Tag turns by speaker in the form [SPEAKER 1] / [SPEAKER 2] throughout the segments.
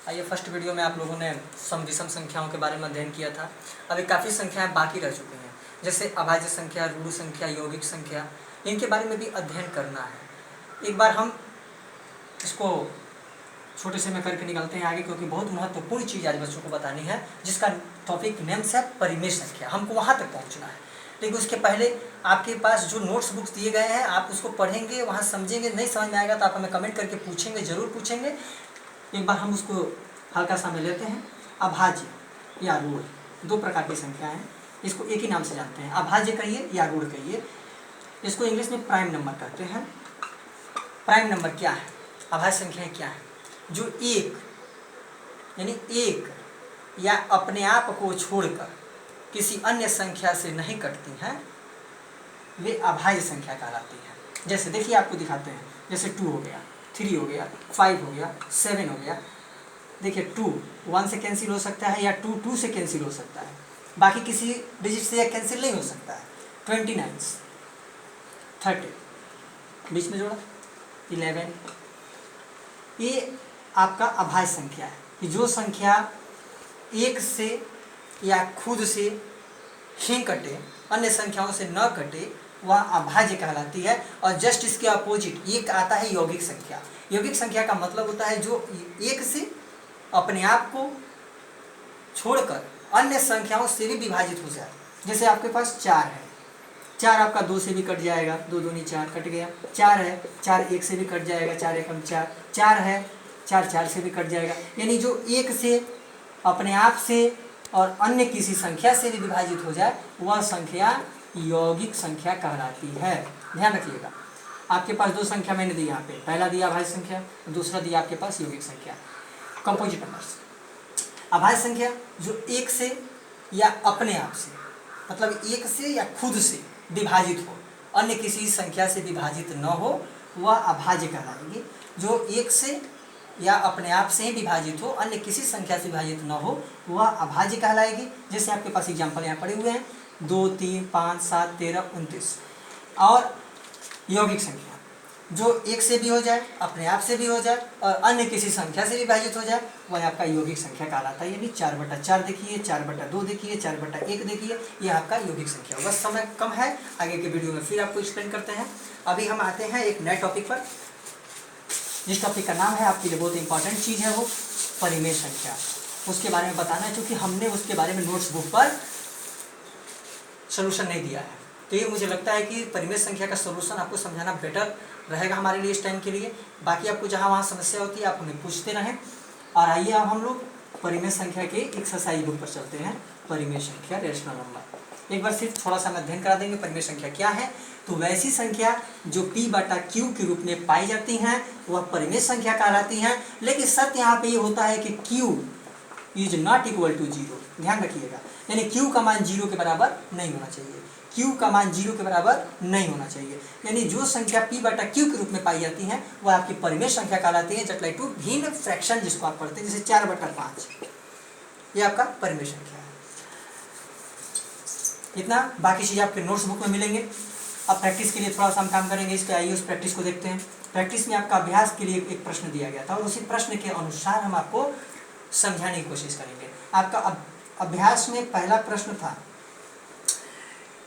[SPEAKER 1] आइए, first video में आप लोगों ने सम विषम संख्याओं के बारे में अध्ययन किया था। अभी काफ़ी संख्याएं बाकी रह चुकी हैं, जैसे अभाज्य संख्या, ऋण संख्या, यौगिक संख्या, इनके बारे में भी अध्ययन करना है। एक बार हम इसको छोटे से में करके निकलते हैं आगे, क्योंकि बहुत महत्वपूर्ण चीज़ आज बच्चों को बतानी है, जिसका टॉपिक नेम से परिमेय संख्या। हमको वहाँ तक पहुँचना है, लेकिन उसके पहले आपके पास जो नोट्स बुक्स दिए गए हैं आप उसको पढ़ेंगे, वहाँ समझेंगे। नहीं समझ में आएगा तो आप हमें कमेंट करके पूछेंगे, ज़रूर पूछेंगे। एक बार हम उसको हल्का सा में लेते हैं। अभाज्य या ऋण, दो प्रकार की संख्या हैं, इसको एक ही नाम से जानते हैं, अभाज्य कहिए या ऋण कहिए। इसको इंग्लिश में प्राइम नंबर कहते हैं। प्राइम नंबर क्या है? अभाज्य संख्याएं क्या है? जो एक यानी एक या अपने आप को छोड़कर किसी अन्य संख्या से नहीं कटती हैं, वे अभाज्य संख्या कहलाती है। जैसे देखिए, आपको दिखाते हैं, जैसे 2 हो गया, 3 हो गया, 5 हो गया, 7 हो गया। देखिए 2 1 से कैंसिल हो सकता है, या 2 2 से कैंसिल हो सकता है, बाकी किसी डिजिट से कैंसिल नहीं हो सकता है। 29 30 बीच में जोड़ा 11। ये आपका अभाज्य संख्या है कि जो संख्या एक से या खुद से ही कटे, अन्य संख्याओं से न कटे, वह अभाज्य कहलाती है। और जस्ट इसके अपोजिट एक आता है यौगिक संख्या। यौगिक संख्या का मतलब होता है जो एक से अपने आप को छोड़कर अन्य संख्याओं से भी विभाजित हो जाए। जैसे आपके पास 4 है, 4 आपका 2 से भी कट जाएगा, 2 दूनी 4 कट गया। 4 है, 4 1 से भी कट जाएगा, 4 एकम 4। 4 है, 4 4 से भी कट जाएगा। यानी जो एक से अपने आप से और अन्य किसी संख्या से भी विभाजित हो जाए, वह संख्या यौगिक संख्या कहलाती है। ध्यान रखिएगा, आपके पास दो संख्या मैंने दी यहाँ पे, पहला दिया अभाज्य संख्या, दूसरा दिया आपके पास यौगिक संख्या, कंपोजिट नंबर्स। अभाज्य संख्या जो एक से या अपने आप से, मतलब एक से या खुद से विभाजित हो, अन्य किसी संख्या से विभाजित न हो, वह अभाज्य कहलाएगी। जो एक से या अपने आप से ही विभाजित हो, अन्य किसी संख्या से विभाजित न हो, वह अभाज्य कहलाएगी। जैसे आपके पास एग्जाम्पल यहाँ पड़े हुए हैं, 2 3 5 7 13 29। और यौगिक संख्या जो एक से भी हो जाए, अपने आप से भी हो जाए और अन्य किसी संख्या से विभाजित हो जाए, वह आपका यौगिक संख्या कहलाता है। यानी 4/4 देखिए, 4/2 देखिए, 4/1 देखिए, यह आपका यौगिक संख्या होगा। समय कम है, आगे के वीडियो में फिर आपको एक्सप्लेन करते हैं। अभी हम आते हैं एक नए टॉपिक पर, जिस टॉपिक का नाम है, आपके लिए बहुत इंपॉर्टेंट चीज़ है वो परिमेय संख्या। उसके बारे में बताना है, क्योंकि हमने उसके बारे में नोट्स बुक पर सोल्यूशन नहीं दिया है। तो ये मुझे लगता है कि परिमेय संख्या का सोल्यूशन आपको समझाना बेटर रहेगा हमारे लिए इस टाइम के लिए। बाकी आपको जहाँ वहाँ समस्या होती है आप उन्हें पूछते रहें। और आइए अब हम लोग परिमेय संख्या के एक्सरसाइज बुक पर चलते हैं। परिमेय संख्या, रेशनल नंबर, एक बार सिर्फ थोड़ा सा हम अध्ययन करा देंगे। परिमेय संख्या क्या है? तो वैसी संख्या जो P/Q के रूप में पाई जाती हैं, वह परिमेय संख्या कहलाती हैं। लेकिन शर्त यहाँ पे ये होता है कि Q is not equal to 0। ध्यान रखिएगा, यानी Q का मान 0 के बराबर नहीं होना चाहिए। Q का मान 0 के बराबर नहीं होना चाहिए। यानी जो संख्या P/Q के रूप में पाई जाती हैं, वह आपकी परिमेय संख्या कहलाती है। जस्ट लाइक टू भिन्न फ्रैक्शन जिसको आप पढ़ते हैं, जैसे 4/5, ये आपका परिमेय संख्या है। इतना, बाकी चीज़ आपके नोट्स बुक में मिलेंगे। अब प्रैक्टिस के लिए थोड़ा सा हम काम करेंगे इस पर। आइए उस प्रैक्टिस को देखते हैं। प्रैक्टिस में आपका अभ्यास के लिए एक प्रश्न दिया गया था, और उसी प्रश्न के अनुसार हम आपको समझाने की कोशिश करेंगे। आपका अभ्यास में पहला प्रश्न था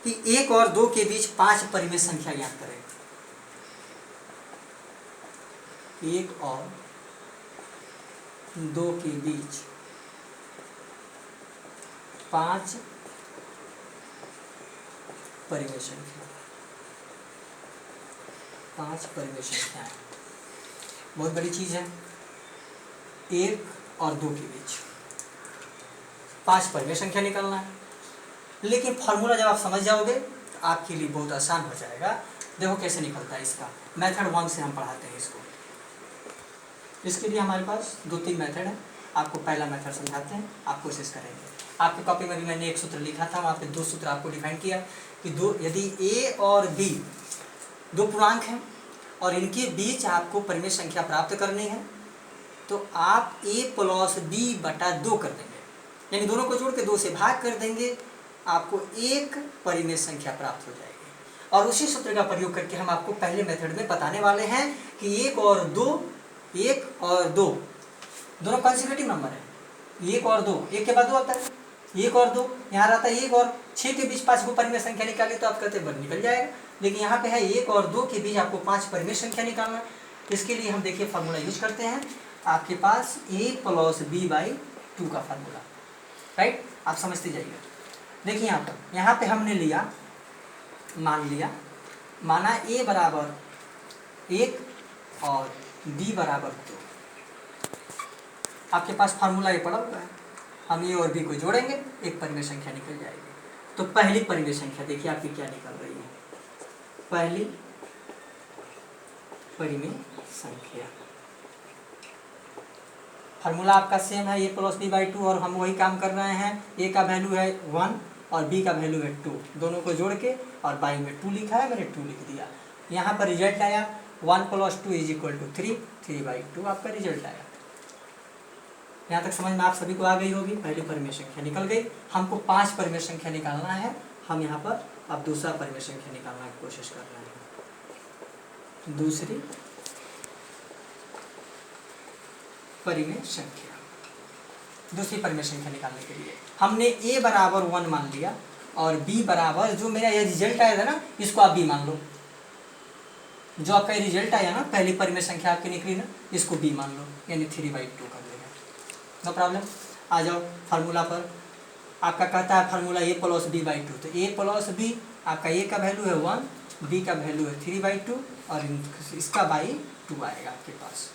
[SPEAKER 1] कि 1 और 2 के बीच 5 परिमेय संख्या ज्ञात करें। 1 और 2 के बीच 5 परिमेय संख्या, 5 परिमेय संख्याएं, बहुत बड़ी चीज है। 1 और 2 के बीच 5 परिमेय संख्या निकालना है। लेकिन फॉर्मूला जब आप समझ जाओगे तो आपके लिए बहुत आसान हो जाएगा। देखो कैसे निकलता है इसका। मेथड 1 से हम पढ़ाते हैं इसको। इसके लिए हमारे पास 2-3 मेथड है। आपको पहला मेथड समझाते हैं, आप कोशिश करेंगे। आपकी कॉपी में भी मैंने एक सूत्र लिखा था, वहाँ पे 2 सूत्र आपको डिफाइन किया कि यदि A और B 2 पूर्णांक हैं और इनके बीच आपको परिमेय संख्या प्राप्त करनी है, तो आप A + B/2 कर देंगे। यानी दोनों को जोड़ के 2 से भाग कर देंगे, आपको एक परिमेय संख्या प्राप्त हो जाएगी। और उसी सूत्र का प्रयोग करके हम आपको पहले मेथड में बताने वाले हैं कि 1 और 2 दोनों कंसेक्यूटिव नंबर है, 1 और 2, 1 के बाद 2 आता है, 1 और 2, यहाँ रहता है 1 और 6 के बीच 5 को परिमेय संख्या निकाले तो आप कहते हैं 1 निकल जाएगा, लेकिन यहाँ पे है 1 और 2 के बीच आपको 5 परिमेय संख्या निकालना है। इसके लिए हम देखिए फार्मूला यूज करते हैं, आपके पास a + b/2 का फार्मूला, राइट, आप समझते जाइए। देखिए यहाँ पे हमने लिया, माना a बराबर 1 और b बराबर 2। आपके पास फार्मूला ये पड़ा हुआ है, हम ए और बी को जोड़ेंगे, एक परिमेय संख्या निकल जाएगी। तो पहली परिमेय संख्या देखिए आपकी क्या निकल रही है, पहली परिमेय संख्या, फार्मूला आपका सेम है a + b/2 और हम वही काम कर रहे हैं। a का वैल्यू है 1 और b का वैल्यू है 2, दोनों को जोड़ के और बाई में 2 लिखा है, मैंने 2 लिख दिया। यहाँ पर रिजल्ट आया 1 + 2 = 3, 3/2 आपका रिजल्ट आया। यहाँ तक समझ में आप सभी को आ गई होगी, पहली परिमेय संख्या निकल गई। हमको 5 परिमेय संख्या निकालना है, हम यहाँ पर अब दूसरा परिमेय संख्या निकालने की कोशिश कर रहे हैं। दूसरी परिमेय संख्या निकालने के लिए हमने a बराबर 1 मान लिया और b बराबर, जो मेरा ये रिजल्ट आया था ना, इसको आप b मान लो। जो आपका रिजल्ट आया ना, पहली परिमेय संख्या आपकी निकली ना, इसको b मान लो, यानी 3/2 कर देगा, नो प्रॉब्लम। आ जाओ फार्मूला पर, आपका कहता है फार्मूला a + b/2, तो a + b, आपका a का वैल्यू है 1, b का वैल्यू है 3/2 और इसका बाई 2 आएगा आपके पास।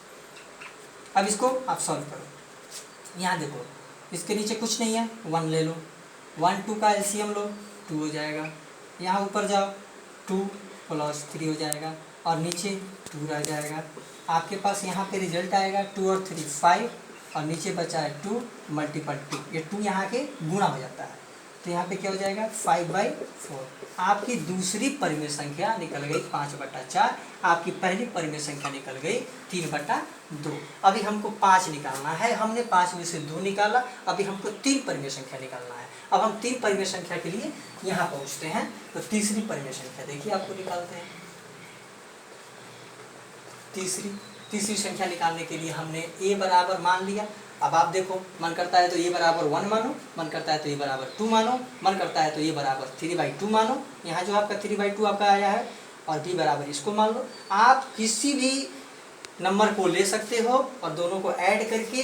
[SPEAKER 1] अब इसको आप सॉल्व करो, यहाँ देखो इसके नीचे कुछ नहीं है, 1 ले लो, 1 2 का एलसीएम लो, 2 हो जाएगा। यहाँ ऊपर जाओ, 2 + 3 हो जाएगा और नीचे 2 रह जाएगा। आपके पास यहाँ पे रिजल्ट आएगा 2 और 3 5 और नीचे बचा है 2 × 2, ये 2 यहाँ के गुणा हो जाता है, तो यहाँ पे क्या हो जाएगा 5/4। आपकी दूसरी परिमेय संख्या निकल गई 5/4, आपकी पहली परिमेय संख्या निकल गई 3/2। अभी हमको 5 निकालना है, हमने 5 में से 2 निकाला, अभी हमको 3 परिमेय संख्या निकालना है। अब हम 3 परिमेय संख्या के लिए यहाँ पहुँचते हैं, तो तीसरी परिमेय संख्या देखिए आपको निकालते हैं। तीसरी संख्या निकालने के लिए हमने a बराबर मान लिया। अब आप देखो, मन करता है तो a बराबर 1 मानो, मन करता है तो a बराबर 2 मानो, मन करता है तो a बराबर 3/2 मानो। यहाँ जो आपका 3/2 आपका आया है और b बराबर इसको मान लो। आप किसी भी नंबर को ले सकते हो और दोनों को ऐड करके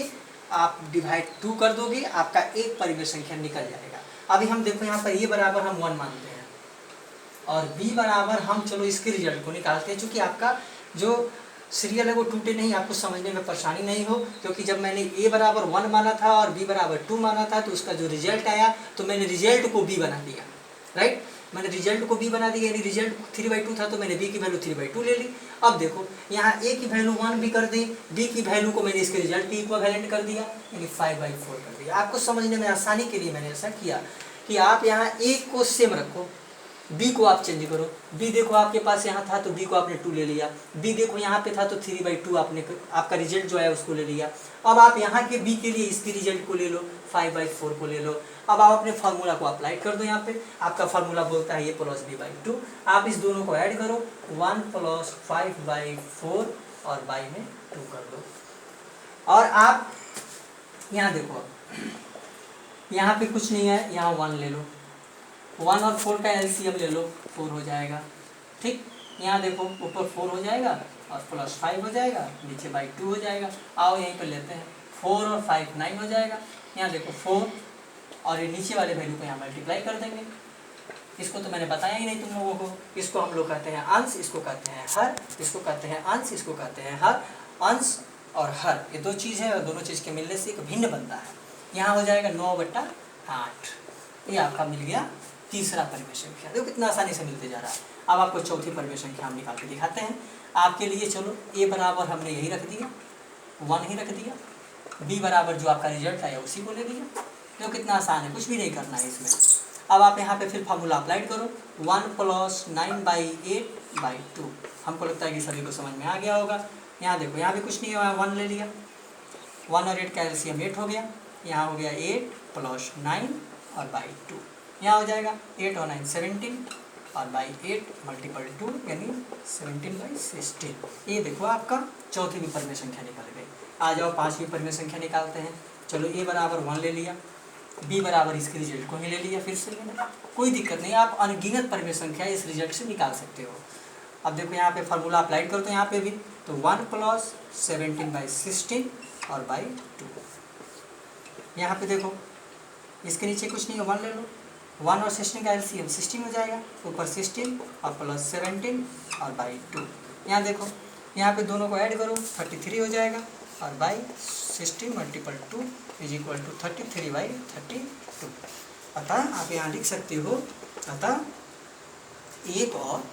[SPEAKER 1] आप डिवाइड 2 कर दोगे, आपका एक परिमेय संख्या निकल जाएगा। अभी हम देखो यहाँ पर a बराबर हम 1 मानते हैं और b बराबर हम, चलो इसके रिजल्ट को निकालते हैं, चूँकि आपका जो सीरियल है वो टूटे नहीं, आपको समझने में परेशानी नहीं हो, क्योंकि जब मैंने a बराबर 1 माना था और b बराबर 2 माना था, तो उसका जो रिजल्ट आया तो मैंने रिजल्ट को b बना दिया, राइट, मैंने रिजल्ट को b बना दिया, यानी रिजल्ट 3/2 था तो मैंने b की वैल्यू 3/2 ले ली। अब देखो यहाँ a की वैल्यू 1 भी कर दी, b की वैल्यू को मैंने इसके रिजल्ट के इक्विवेलेंट कर दिया, यानी 5/4 कर दिया। आपको समझने में आसानी के लिए मैंने ऐसा किया कि आप यहाँ a को सेम रखो, b को आप चेंज करो। b देखो आपके पास यहाँ था तो b को आपने 2 ले लिया, b देखो यहाँ पे था तो 3/2 आपने, आपका रिजल्ट जो है उसको ले लिया। अब आप यहाँ के b के लिए इसके रिजल्ट को ले लो, 5/4 को ले लो। अब आप अपने फार्मूला को अप्लाई कर दो। यहाँ पे आपका फार्मूला बोलता है a + b/2, आप इस दोनों को ऐड करो, 1 + 5/4 और बाई में 2 कर दो। और आप यहाँ देखो, यहाँ पे कुछ नहीं है, यहाँ 1 ले लो, 1 और 4 का एलसीएम ले लो, 4 हो जाएगा, ठीक। यहाँ देखो ऊपर 4 हो जाएगा और +5 हो जाएगा, नीचे बाई 2 हो जाएगा। आओ यहीं पर लेते हैं, 4 और 5 9 हो जाएगा। यहाँ देखो 4 और ये नीचे वाले वैल्यू को यहाँ मल्टीप्लाई कर देंगे। इसको तो मैंने बताया ही नहीं तुम लोगों को, इसको हम लोग कहते हैं अंश, इसको कहते हैं हर, इसको कहते हैं अंश, इसको कहते हैं हर। अंश और हर ये दो चीज़ है और दोनों चीज़ के मिलने से एक भिन्न बनता है। यहाँ हो जाएगा 9/8, ये आपका मिल गया तीसरा परिमेय संख्या। देखो कितना आसानी से मिलते जा रहा है। अब आपको चौथी परिमेय संख्या हम निकाल के दिखाते हैं आपके लिए। चलो a बराबर हमने यही रख दिया, 1 ही रख दिया, b बराबर जो आपका रिजल्ट आया उसी को ले लिया। देखो कितना आसान है, कुछ भी नहीं करना है इसमें। अब आप यहाँ पे फिर फार्मूला अप्लाइड करो, 1 + 9/8/2। हमको लगता है कि सभी को समझ में आ गया होगा। यहाँ देखो, यहाँ भी कुछ नहीं है, 1 ले लिया, 1 और 8 का एलसीएम 8 हो गया। यहाँ हो गया 8 + 9 और बाई 2। यहाँ हो जाएगा 8 और 9 17 और बाई 8 × 2 यानी 17/16। ये देखो आपका चौथी भी परिमेय संख्या निकल गई। आ जाओ पांचवी परिमेय संख्या निकालते हैं। चलो a बराबर 1 ले लिया, b बराबर इसके रिजल्ट को ही ले लिया, फिर से मैंने कोई दिक्कत नहीं, आप अनगिनत परिमेय संख्या इस रिजल्ट से निकाल सकते हो। अब देखो यहाँ पे फार्मूला अप्लाइड करो तो यहाँ पे भी तो 1 + 17/16 और बाई 2। यहाँ पे देखो इसके नीचे कुछ नहीं है, 1 ले लो, 1 और 16 का एलसीएम 16 हो जाएगा, ऊपर 16 और प्लस 17 और बाई 2। यहाँ देखो यहाँ पे दोनों को ऐड करो 33 हो जाएगा और बाई 16 × 2 = 33/32। अतः आप यहाँ लिख सकते हो, अतः 1 और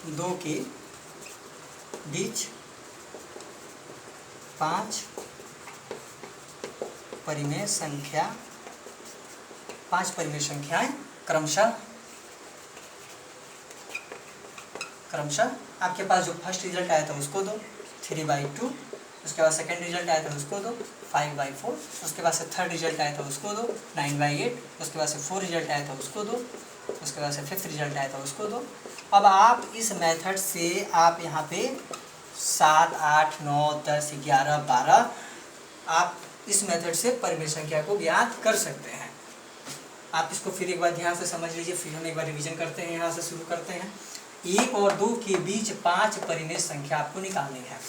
[SPEAKER 1] 2 के बीच 5 परिमेय संख्याएं क्रमशः आपके पास जो फर्स्ट रिजल्ट आया था उसको दो 3/2, उसके बाद सेकंड रिजल्ट आया था उसको दो 5/4, उसके बाद से थर्ड रिजल्ट आया था उसको दो 9/8, उसके बाद से फोर्थ रिजल्ट आया था उसको दो, उसके बाद से फिफ्थ रिजल्ट आया था उसको दो। अब आप इस मेथड से आप यहाँ पे 7, 8, 9, 10, 11, 12 आप इस मेथड से परिमेय संख्या को ज्ञात कर सकते हैं। आप इसको फिर एक बार ध्यान से समझ लीजिए, फिर हम एक बार रिवीजन करते हैं, यहाँ से शुरू करते हैं। 1 और 2 के बीच 5 परिमेय संख्या आपको निकालनी है।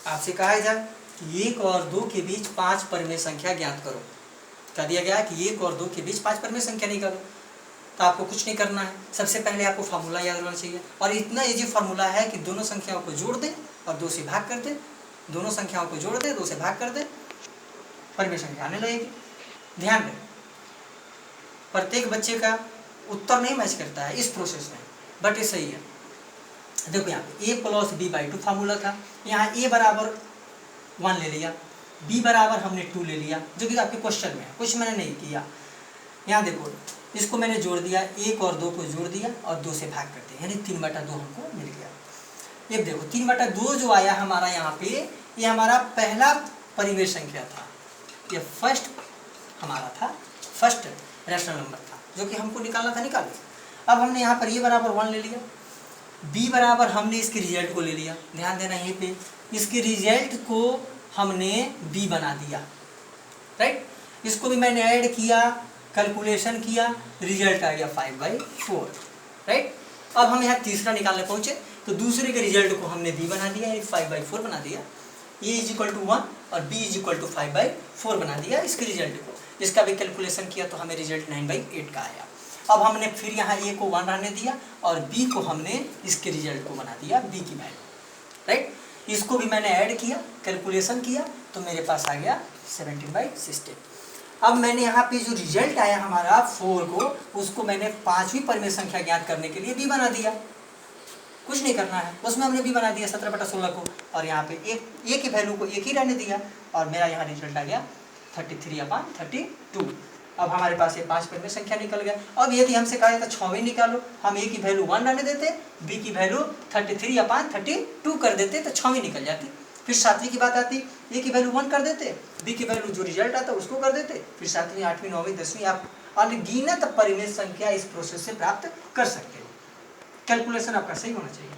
[SPEAKER 1] आपसे कहा जाए कि 1 और 2 के बीच 5 परिमेय संख्या ज्ञात करो। कह दिया गया कि 1 और 2 के बीच 5 परिमेय संख्या निकालो, तो आपको कुछ नहीं करना है। सबसे पहले आपको फार्मूला याद रहना चाहिए, और इतना इजी फार्मूला है कि दोनों संख्याओं को जोड़ दें और 2 से भाग कर दें, दोनों संख्याओं को जोड़ दें 2 से भाग कर दें, परिमेय संख्या आने लगेगी। ध्यान दें, प्रत्येक बच्चे का उत्तर नहीं मैच करता है इस प्रोसेस में, बट ये सही है। देखो यहाँ पे a + b/2 फार्मूला था, यहाँ a बराबर 1 ले लिया, b बराबर हमने 2 ले लिया, जो कि आपके क्वेश्चन में है, कुछ मैंने नहीं किया। यहाँ देखो इसको मैंने जोड़ दिया, 1 और 2 को जोड़ दिया और 2 से भाग कर दिया, यानी 3/2 हमको मिल गया। ये देखो 3/2 जो आया हमारा यहाँ पे, ये हमारा पहला परिमेय संख्या था, ये फर्स्ट हमारा था, फर्स्ट रैशनल नंबर था जो कि हमको निकालना था, निकाल लिया। अब हमने यहाँ पर a बराबर 1 ले लिया, b बराबर हमने इसके रिजल्ट को ले लिया। ध्यान देना यहीं पे, इसके रिजल्ट को हमने b बना दिया, राइट। इसको भी मैंने ऐड किया, कैलकुलेशन किया, रिजल्ट आ गया 5/4, राइट। अब हम यहाँ तीसरा निकालने पहुँचे तो दूसरे के रिजल्ट को हमने b बना दिया, 5/4 बना दिया, a = 1 और b = 5/4 बना दिया इसके रिजल्ट को। इसका भी कैलकुलेशन किया तो हमें रिजल्ट 9/8 का आया। अब हमने फिर यहाँ a को 1 रहने दिया और b को हमने इसके रिजल्ट को बना दिया b की वैल्यू, राइट। इसको भी मैंने ऐड किया, कैलकुलेशन किया तो मेरे पास आ गया 17/16। अब मैंने यहाँ पे जो रिजल्ट आया हमारा 4 को, उसको मैंने 5वीं परिमेय संख्या ज्ञात करने के लिए b बना दिया, कुछ नहीं करना है, उसमें हमने b बना दिया 17/16 को, और यहाँ पे a की वैल्यू को 1 ही रहने दिया और मेरा यहाँ रिजल्ट आ गया 33/32। अब हमारे पास ये 5 परिमेय संख्या निकल गया। अब यदि हमसे कहा जाता 6वीं निकालो, हम a की वैल्यू 1 रहने देते, b की वैल्यू 33/32 कर देते तो 6वीं निकल जाती। फिर 7वीं की बात आती, a की वैल्यू 1 कर देते, b की वैल्यू जो रिजल्ट आता उसको कर देते, फिर 7वीं, 8वीं, 9वीं, 10वीं आप अनगिनत परिमेय संख्या इस प्रोसेस से प्राप्त कर सकते हो। कैलकुलेशन आपका सही होना चाहिए।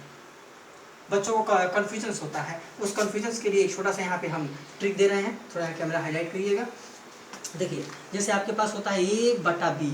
[SPEAKER 1] बच्चों को कन्फ्यूजन होता है, उस कन्फ्यूजन के लिए एक छोटा सा यहाँ पे हम ट्रिक दे रहे हैं, थोड़ा कैमरा हाईलाइट करिएगा। देखिए जैसे आपके पास होता है a/b,